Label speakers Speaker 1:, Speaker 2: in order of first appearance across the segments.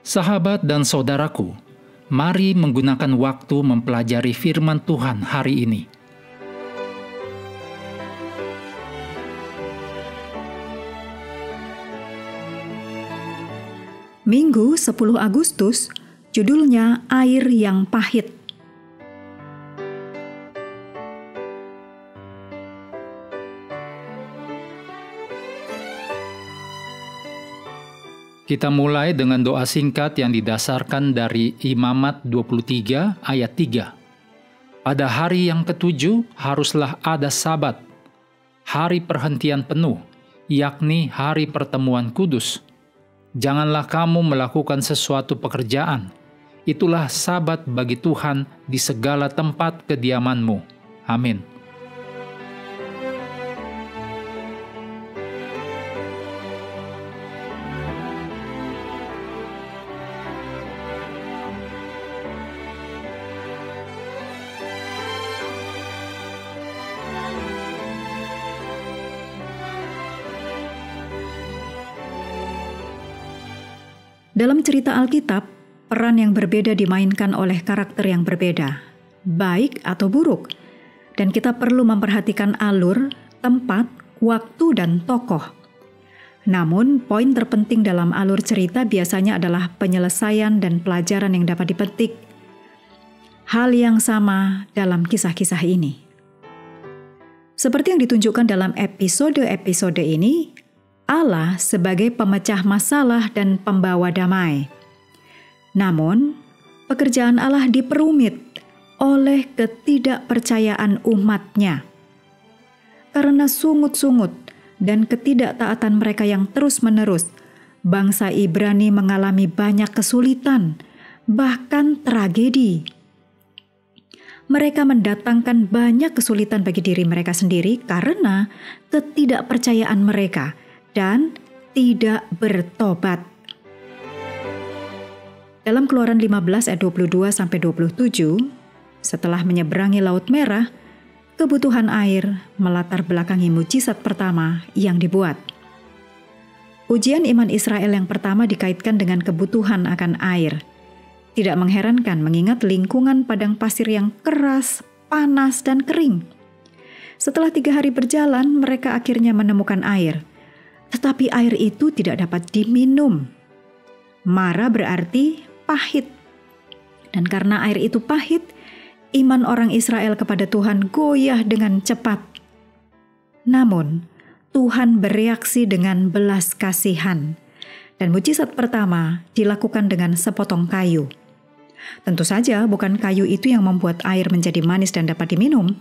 Speaker 1: Sahabat dan saudaraku, mari menggunakan waktu mempelajari firman Tuhan hari ini.
Speaker 2: Minggu 10 Agustus, judulnya Air yang Pahit.
Speaker 1: Kita mulai dengan doa singkat yang didasarkan dari Imamat 23 ayat 3. Pada hari yang ketujuh haruslah ada Sabat, hari perhentian penuh, yakni hari pertemuan kudus. Janganlah kamu melakukan sesuatu pekerjaan. Itulah Sabat bagi Tuhan di segala tempat kediamanmu. Amin.
Speaker 2: Dalam cerita Alkitab, peran yang berbeda dimainkan oleh karakter yang berbeda, baik atau buruk, dan kita perlu memperhatikan alur, tempat, waktu, dan tokoh. Namun, poin terpenting dalam alur cerita biasanya adalah penyelesaian dan pelajaran yang dapat dipetik. Hal yang sama dalam kisah-kisah ini. Seperti yang ditunjukkan dalam episode-episode ini, Allah sebagai pemecah masalah dan pembawa damai. Namun, pekerjaan Allah diperumit oleh ketidakpercayaan umat-Nya. Karena sungut-sungut dan ketidaktaatan mereka yang terus-menerus, bangsa Ibrani mengalami banyak kesulitan, bahkan tragedi. Mereka mendatangkan banyak kesulitan bagi diri mereka sendiri karena ketidakpercayaan mereka dan tidak bertobat. Dalam Keluaran 15 ayat 22-27, setelah menyeberangi Laut Merah, kebutuhan air melatar belakangi mujizat pertama yang dibuat. Ujian iman Israel yang pertama dikaitkan dengan kebutuhan akan air. Tidak mengherankan mengingat lingkungan padang pasir yang keras, panas, dan kering. Setelah 3 hari berjalan, mereka akhirnya menemukan air. Tetapi air itu tidak dapat diminum. Mara berarti pahit. Dan karena air itu pahit, iman orang Israel kepada Tuhan goyah dengan cepat. Namun, Tuhan bereaksi dengan belas kasihan. Dan mujizat pertama dilakukan dengan sepotong kayu. Tentu saja bukan kayu itu yang membuat air menjadi manis dan dapat diminum,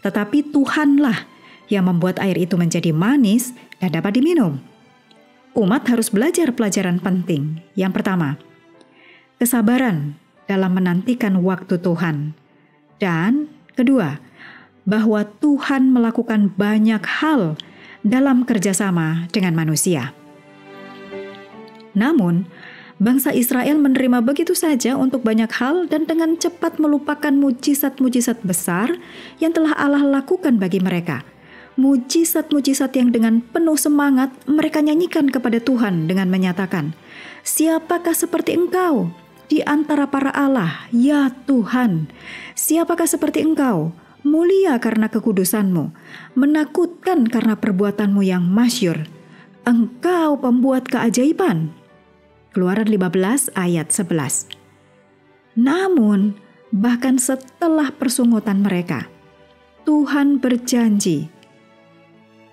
Speaker 2: tetapi Tuhanlah yang membuat air itu menjadi manis dan dapat diminum. Umat harus belajar pelajaran penting. Yang pertama, kesabaran dalam menantikan waktu Tuhan. Dan kedua, bahwa Tuhan melakukan banyak hal dalam kerjasama dengan manusia. Namun, bangsa Israel menerima begitu saja untuk banyak hal dan dengan cepat melupakan mujizat-mujizat besar yang telah Allah lakukan bagi mereka. Mujizat-mujizat yang dengan penuh semangat mereka nyanyikan kepada Tuhan dengan menyatakan, "Siapakah seperti Engkau di antara para Allah, ya Tuhan? Siapakah seperti Engkau, mulia karena kekudusan-Mu, menakutkan karena perbuatan-Mu yang masyhur. Engkau pembuat keajaiban." Keluaran 15 ayat 11. Namun, bahkan setelah persungutan mereka, Tuhan berjanji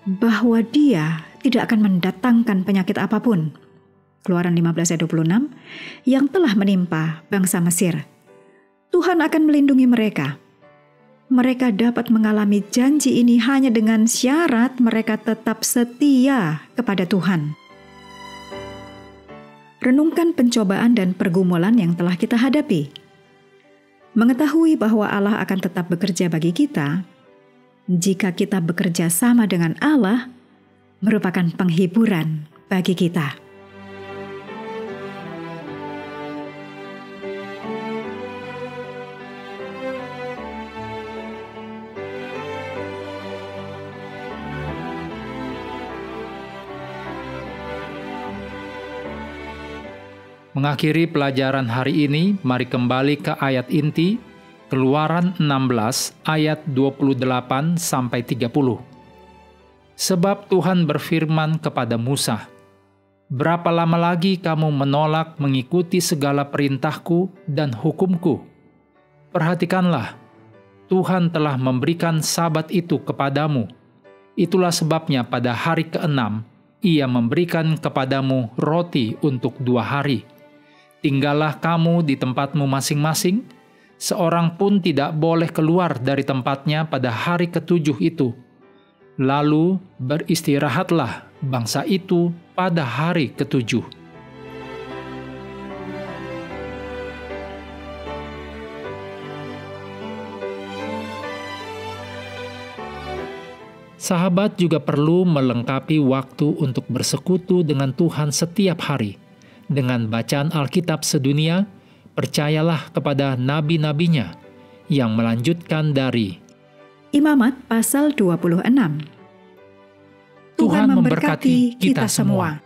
Speaker 2: bahwa Dia tidak akan mendatangkan penyakit apapun. Keluaran 15 ayat 26 yang telah menimpa bangsa Mesir. Tuhan akan melindungi mereka. Mereka dapat mengalami janji ini hanya dengan syarat mereka tetap setia kepada Tuhan. Renungkan pencobaan dan pergumulan yang telah kita hadapi. Mengetahui bahwa Allah akan tetap bekerja bagi kita, jika kita bekerja sama dengan Allah, merupakan penghiburan bagi kita.
Speaker 1: Mengakhiri pelajaran hari ini, mari kembali ke ayat inti, Keluaran 16 ayat 28-30. Sebab Tuhan berfirman kepada Musa, "Berapa lama lagi kamu menolak mengikuti segala perintahku dan hukumku? Perhatikanlah, Tuhan telah memberikan Sabat itu kepadamu. Itulah sebabnya pada hari ke-6, Ia memberikan kepadamu roti untuk 2 hari. Tinggallah kamu di tempatmu masing-masing, seorang pun tidak boleh keluar dari tempatnya pada hari ke-7 itu. Lalu beristirahatlah bangsa itu pada hari ke-7. Sahabat juga perlu melengkapi waktu untuk bersekutu dengan Tuhan setiap hari. Dengan bacaan Alkitab sedunia, percayalah kepada nabi-nabinya yang melanjutkan dari
Speaker 2: Imamat pasal 26.
Speaker 1: Tuhan memberkati kita semua.